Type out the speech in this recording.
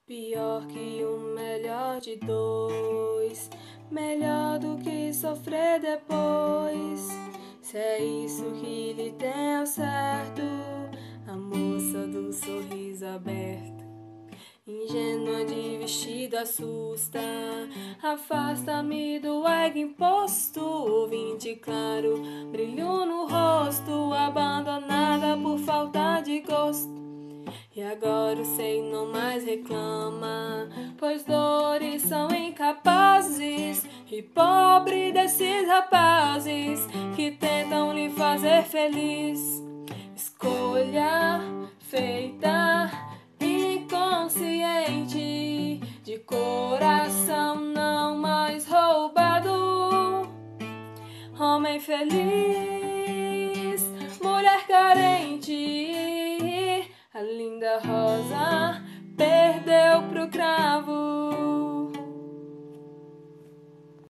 Pior que um melhor de dois, melhor do que sofrer depois. Se é isso que lhe tem ao certo, a moça do sorriso aberto, ingênua de vestido assusta. Afasta-me do ego imposto, vinte claro, brilho no rosto, abandonada por falta de gosto. E agora o sei não mais reclama, pois dores são incapazes. E pobre desses rapazes que tentam lhe fazer feliz. Escolha feita inconsciente, de coração não mais roubado. Homem feliz, mulher carente, a linda rosa perdeu